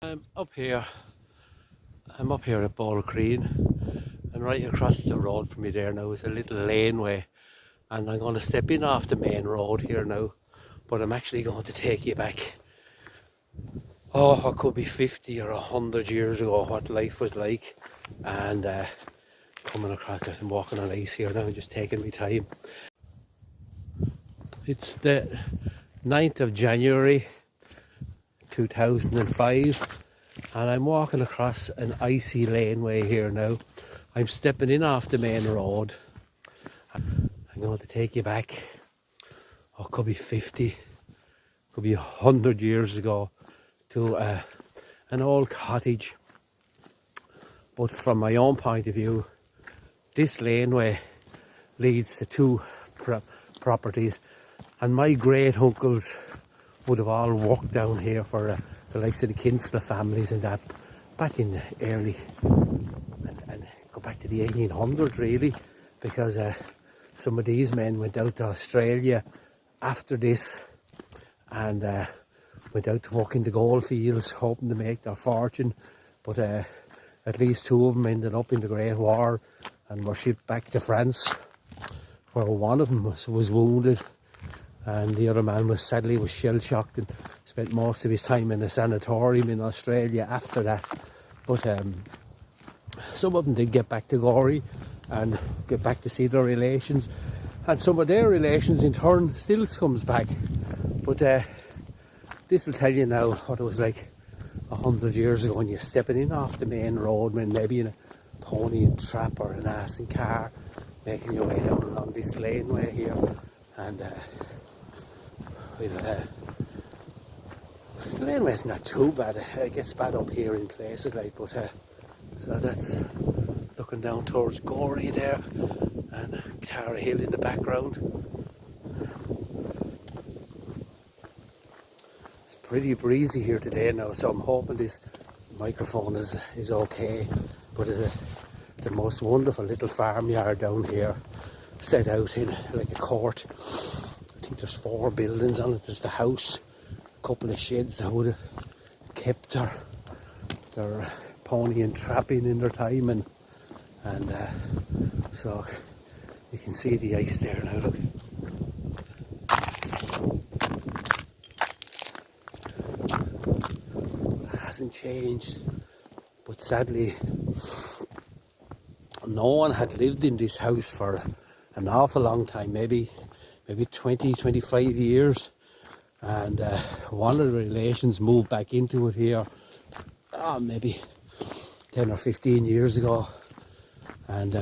I'm up here. I'm up here at Ballacreen, and right across the road from me there now is a little laneway, and I'm going to step in off the main road here now, but I'm actually going to take you back. Oh, it could be 50 or 100 years ago what life was like, and coming across it and walking on ice here now, just taking my time. It's the 9th of January 2005, and I'm walking across an icy laneway here now. I'm stepping in off the main road. I'm going to take you back, oh, it could be 50, could be 100 years ago, to an old cottage. But from my own point of view, this laneway leads to two properties, and my great uncles would have all worked down here for the likes of the Kinsella families and that back in the early and go back to the 1800s really, because some of these men went out to Australia after this and went out to work in the gold fields hoping to make their fortune, but at least two of them ended up in the Great War and were shipped back to France, where one of them was wounded, and the other man was sadly shell shocked and spent most of his time in a sanatorium in Australia after that. But some of them did get back to Gorey and get back to see their relations, and some of their relations in turn still comes back. But this will tell you now what it was like 100 years ago when you're stepping in off the main road, maybe in a pony and trap or an ass and car, making your way down along this laneway here. And the laneway's not too bad. It gets bad up here in places like, but so that's looking down towards Gorey there, and Cara Hill in the background. It's pretty breezy here today now, so I'm hoping this microphone is okay. But it's the most wonderful little farmyard down here, set out in like a court. I think there's 4 buildings on it. There's the house, a couple of sheds that would have kept their pony and trapping in their time, and so you can see the ice there now. Look. It hasn't changed, but sadly no one had lived in this house for an awful long time, maybe 20, 25 years, and one of the relations moved back into it here maybe 10 or 15 years ago, and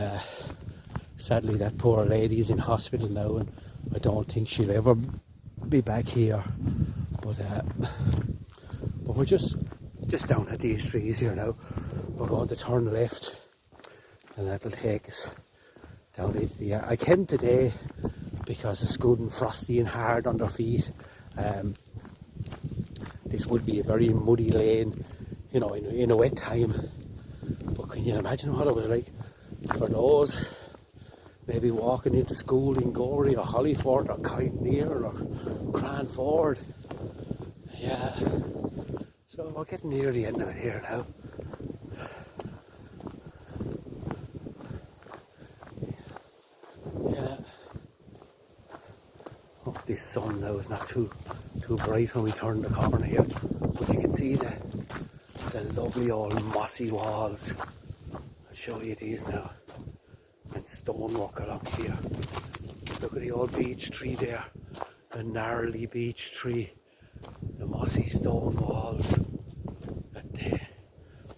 sadly that poor lady's in hospital now, and I don't think she'll ever be back here. But we're just down at these trees here now. We're going to turn left, and that'll take us down into the air. I came today because it's good and frosty and hard on their feet. This would be a very muddy lane, you know, in a wet time. But can you imagine what it was like for those maybe walking into school in Gorey or Hollyford or Kynear or Cranford? Yeah. So we're getting near the end of it here now. Yeah. Oh, this sun now is not too bright when we turn the corner here, but you can see the lovely old mossy walls. I'll show you these now, and stonework along here. Look at the old beech tree there, the gnarly beech tree, the mossy stone walls.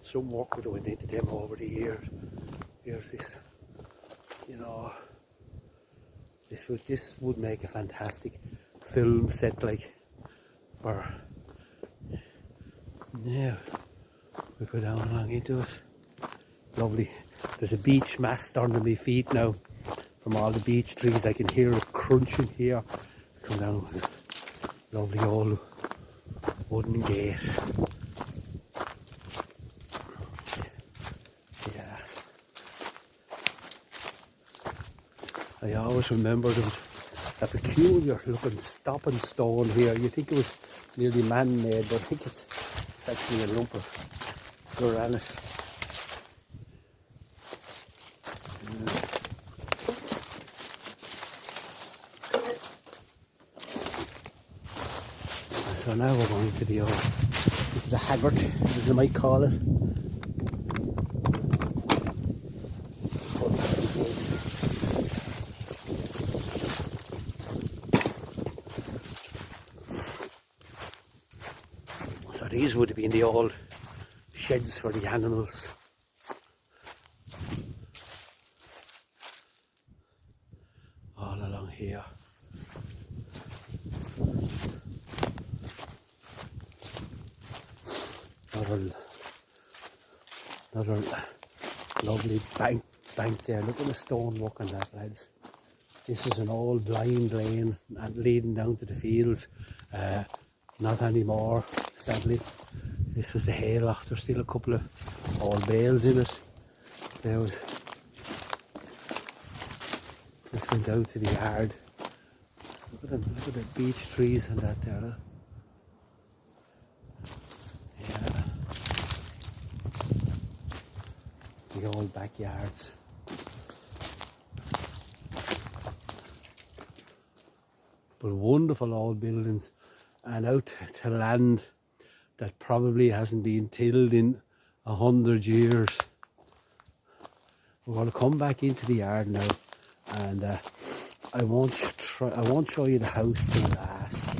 Some work would have went into them over the years. Here's this, you know, this would make a fantastic film set, like, or yeah, we go down along into it. Lovely. There's a beech mast under my feet now from all the beech trees. I can hear it crunching here. Come down with a lovely old wooden gate. Yeah. I always remember there was a peculiar looking stopping stone here. You think it was nearly man-made, but I think it's It's actually a lump of granite. So now we're going to the Haggard, as they might call it. So these would have been the old sheds for the animals. All along here. Another lovely bank there. Look at the stonework on that, lads. This is an old blind lane leading down to the fields. Not anymore, sadly. This was the hayloft. There's still a couple of old bales in it. This went out to the yard. Look at the beech trees and that there. Look. Yeah. The old backyards. But wonderful old buildings, and out to land that probably hasn't been tilled in 100 years. We're going to come back into the yard now, and I won't show you the house till last.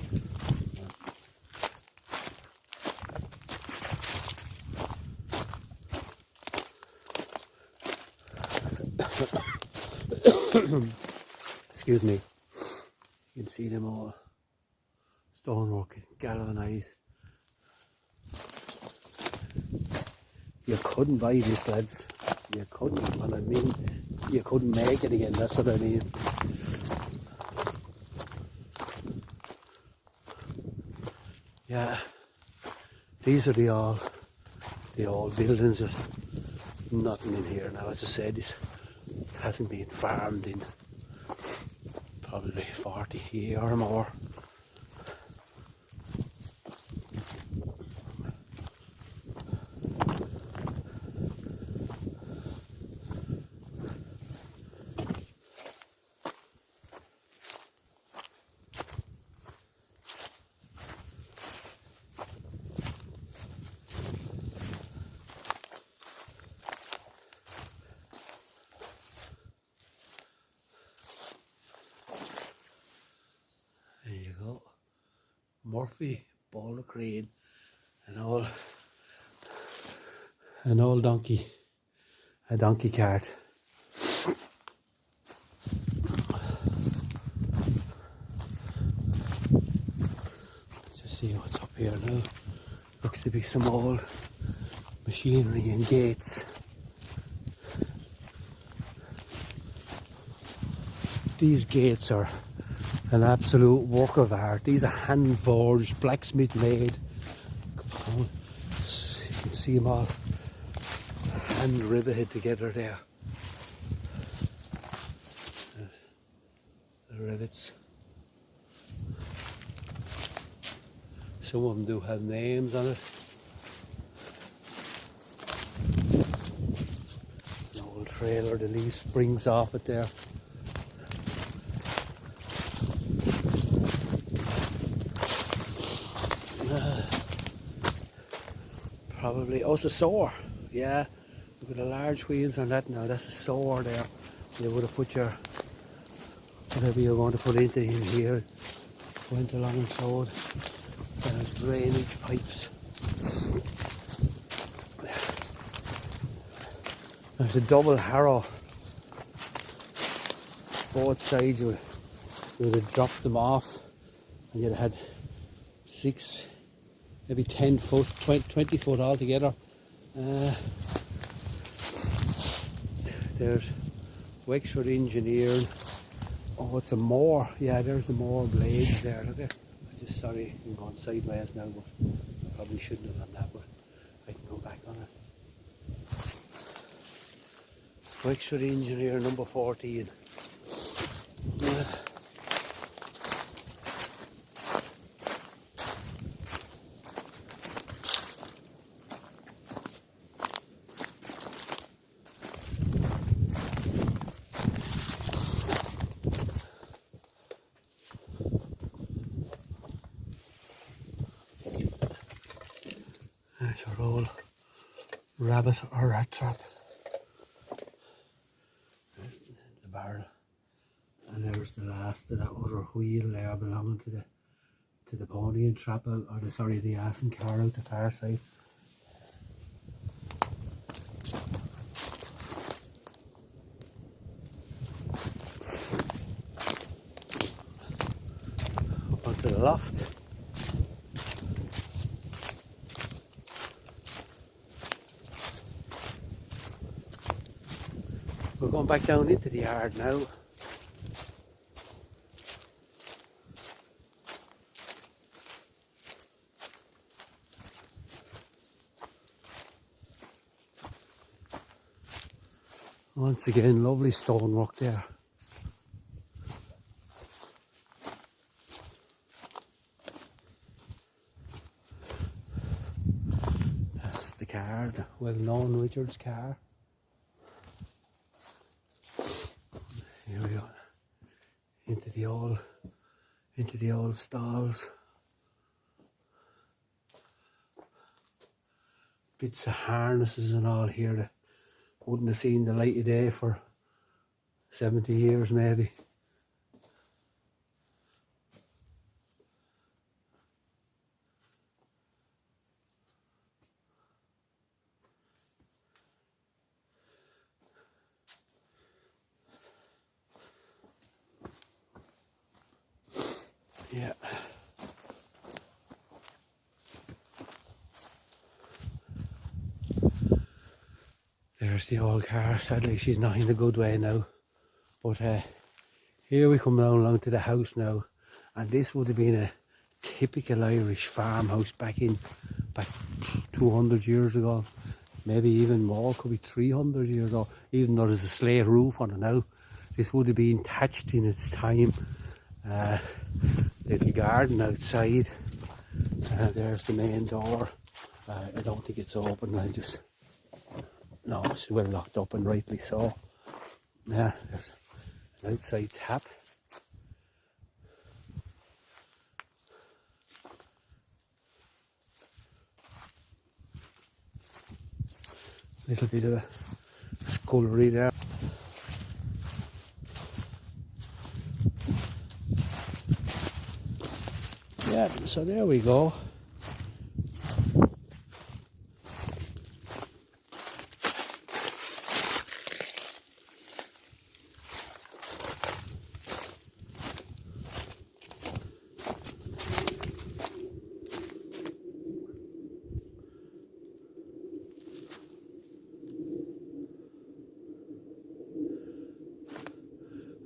Excuse me. You can see them all. Stonework, galvanised. You couldn't buy this, lads. You couldn't. What I mean, you couldn't make it again. That's what I mean. Yeah, these are the old buildings. There's nothing in here now. As I said, this hasn't been farmed in probably 40 years or more. There you go. Murphy, Boulder Crane, an old donkey, a donkey cart. Let's just see what's up here now. Looks to be some old machinery and gates. These gates are an absolute work of art. These are hand forged, blacksmith made. You can see them all hand riveted together there. There's the rivets. Some of them do have names on it. An old trailer, the leaf springs off it there. Probably, oh, it's a saw. Yeah, look at the large wheels on that now. That's a saw there. You would have put your whatever you're going to put into in here. Went along and sewed. There's drainage pipes. There's a double harrow. Both sides you would have dropped them off, and you'd have had 6, maybe 10 foot, 20 foot altogether. There's Wexford Engineering. Oh, it's a mower. Yeah, there's the mower blades there. Look at. I'm just sorry, I'm going sideways now, but I probably shouldn't have done that, but I can go back on it. Wexford Engineer number 14. There's our old rabbit or rat trap. There's the barrel. And there's the last of that other wheel there belonging to the pony and trap out, or the ass and car out the far side. Up onto the loft. We're going back down into the yard now. Once again, lovely stonework there. That's the car, the well-known Richard's car. Here we go, into the old stalls. Bits of harnesses and all here that wouldn't have seen the light of day for 70 years maybe. Yeah. There's the old car. Sadly she's not in a good way now. But here we come down along to the house now. And this would have been a typical Irish farmhouse back 200 years ago. Maybe even more, could be 300 years old. Even though there's a slate roof on it now. This would have been thatched in its time. Little garden outside. There's the main door. I don't think it's open. No, it's well locked up, and rightly so. Yeah, there's an outside tap. Little bit of a scullery there. Yeah, so there we go.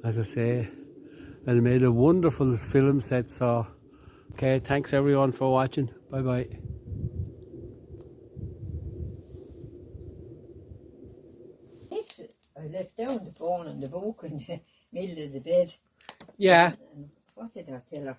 As I say, and made a wonderful film set, so okay, thanks everyone for watching. Bye bye. This, I left down the phone and the book in the middle of the bed. Yeah. And what did I tell her?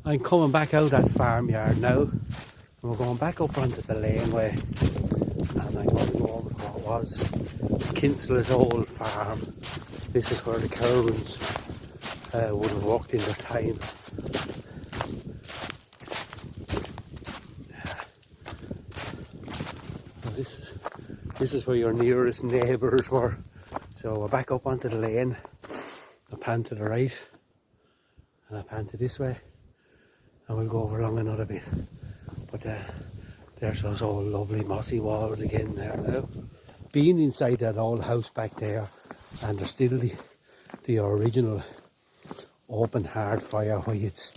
I'm coming back out that farmyard now. And we're going back up onto the laneway. And I'm going to go over to what was Kinsella's old farm. This is where the Curwens would have worked in their time. And this is where your nearest neighbours were. So we're back up onto the lane. I pan to the right. And I pan to this way. And we'll go over along another bit. But there's those old lovely mossy walls again there now. Been inside that old house back there, and there's still the original open hard fire where it's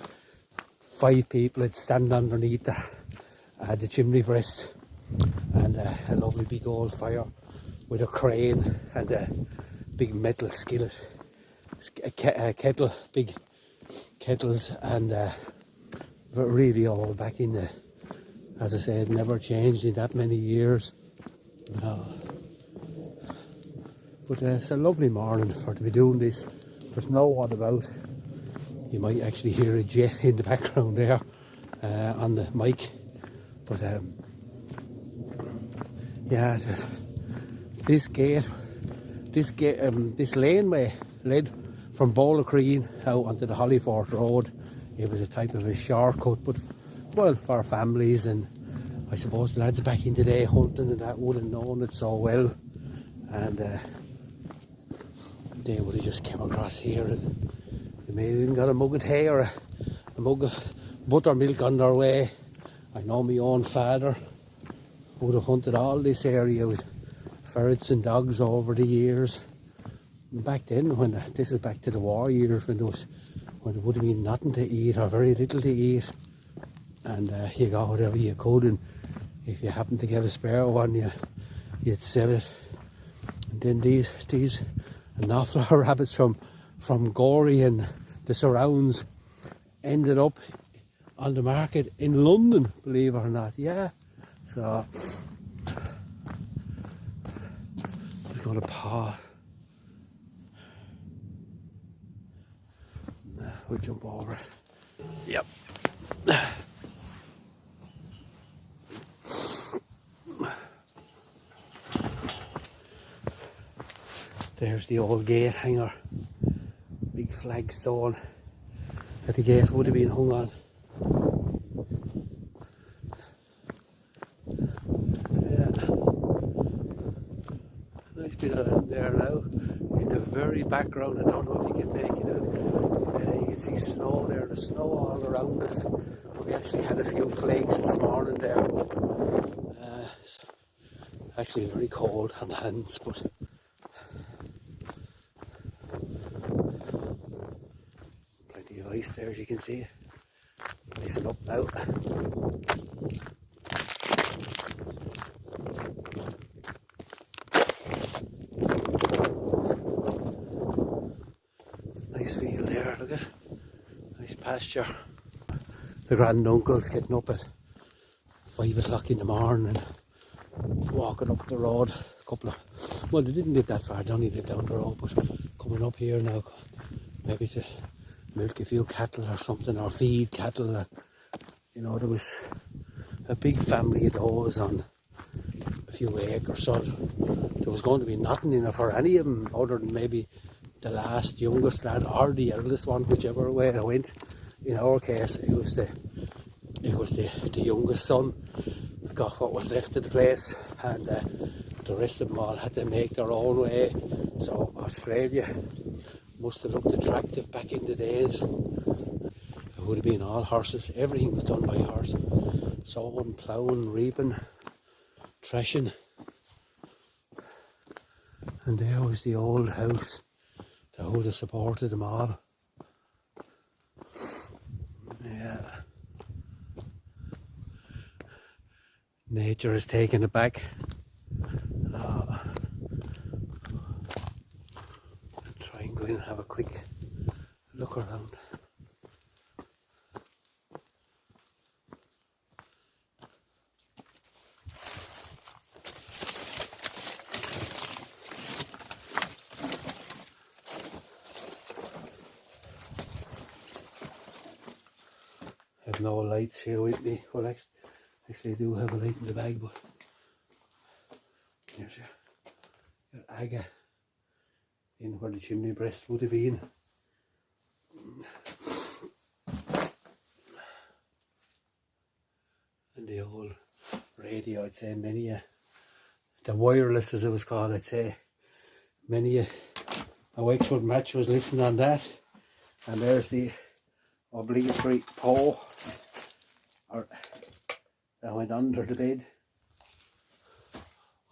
5 people would stand underneath the chimney breast, and a lovely big old fire with a crane and a big metal skillet, kettle, big kettles, and really old back in the, as I said, never changed in that many years. But it's a lovely morning for to be doing this. There's no one about. You might actually hear a jet in the background there on the mic. But yeah, this gate this laneway led from Bowlacreen out onto the Hollyfort Road. It was a type of a shortcut, but well, for families, and I suppose lads back in the day hunting and that would have known it so well, and they would have just come across here, and they may have even got a mug of tea or a mug of buttermilk on their way. I know my own father would have hunted all this area with ferrets and dogs over the years. And back then, when this is back to the war years, when there would have been nothing to eat or very little to eat, and you got whatever you could, and if you happened to get a spare one, you'd sell it. And then these an awful lot of rabbits from Gorey and the surrounds ended up on the market in London, believe it or not. Yeah, so I'm going to paw. We'll jump over it. Yep. There's the old gate hanger. Big flagstone that the gate would have been hung on. Yeah. Nice bit of land there now. In the very background, I don't know if you can make it out. You can see snow there, the snow all around us. We actually had a few flakes this morning there, but it's actually very cold on the hands, but plenty of ice there, as you can see. Icing up now. Nice field there, look at it. Nice pasture. The granduncle's getting up at 5 o'clock in the morning and walking up the road. Well, they didn't live that far, they only lived down the road, but coming up here now, maybe to milk a few cattle or something, or feed cattle. And, you know, there was a big family of those on a few acres, so there was going to be nothing in it for any of them other than maybe the last youngest lad or the eldest one, whichever way it went. In our case, it was the youngest son got what was left of the place, and the rest of them all had to make their own way. So Australia must have looked attractive back in the days. It would have been all horses. Everything was done by horse. Sowing, ploughing, reaping, threshing. And there was the old house that would have supported them all. Yeah. Nature has taken it back. Try and go in and have a quick look around. I have no lights here with me. Well, actually I do have a light in the bag, but here's your aga in where the chimney breast would have been. And the old radio, I'd say many the wireless as it was called, I'd say many a Wexford match was listening on that. And there's the obligatory paw that went under the bed.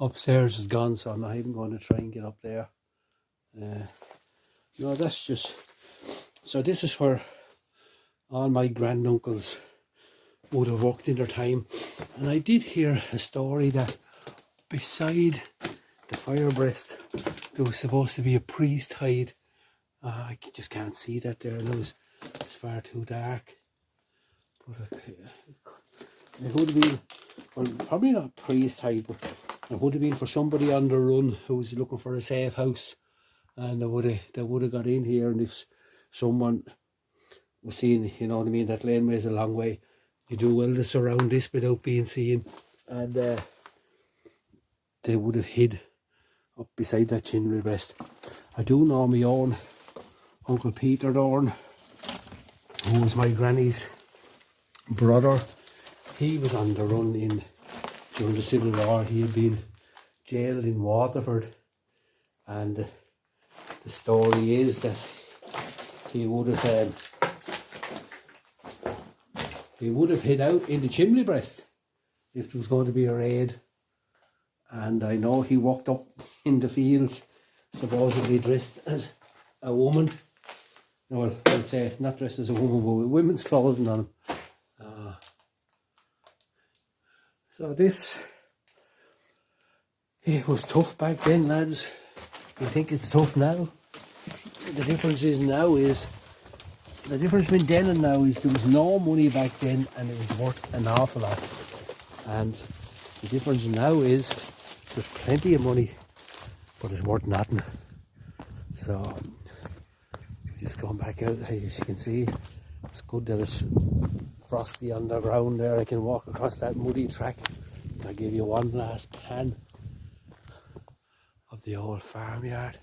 Upstairs is gone, so I'm not even going to try and get up there. No, that's just... So this is where all my granduncles would have worked in their time. And I did hear a story that beside the fire breast there was supposed to be a priest hide. I just can't see that there. It's far too dark. But it would have been, well, probably not priest hide, but it would have been for somebody on the run who was looking for a safe house, and they would have got in here. And if someone was seen, you know what I mean, that laneway is a long way, you do well to surround this without being seen, and they would have hid up beside that Chimney Breast. I do know my own Uncle Peter Dorn, who was my granny's brother. He was on the run during the Civil War. He had been jailed in Waterford, and the story is that he would have hid out in the Chimney Breast if there was going to be a raid. And I know he walked up in the fields, supposedly dressed as a woman. No, well, I'd say not dressed as a woman, but with women's clothing on him. So it was tough back then, lads. You think it's tough now? The difference between then and now is there was no money back then, and it was worth an awful lot. And the difference now is there's plenty of money, but it's worth nothing. So we're just going back out. As you can see, it's good that it's frosty on the ground there. I can walk across that muddy track. I'll give you one last pan of the old farmyard.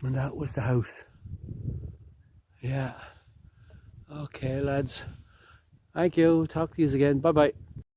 And that was the house. Yeah. Okay, lads. Thank you. Talk to you again. Bye bye.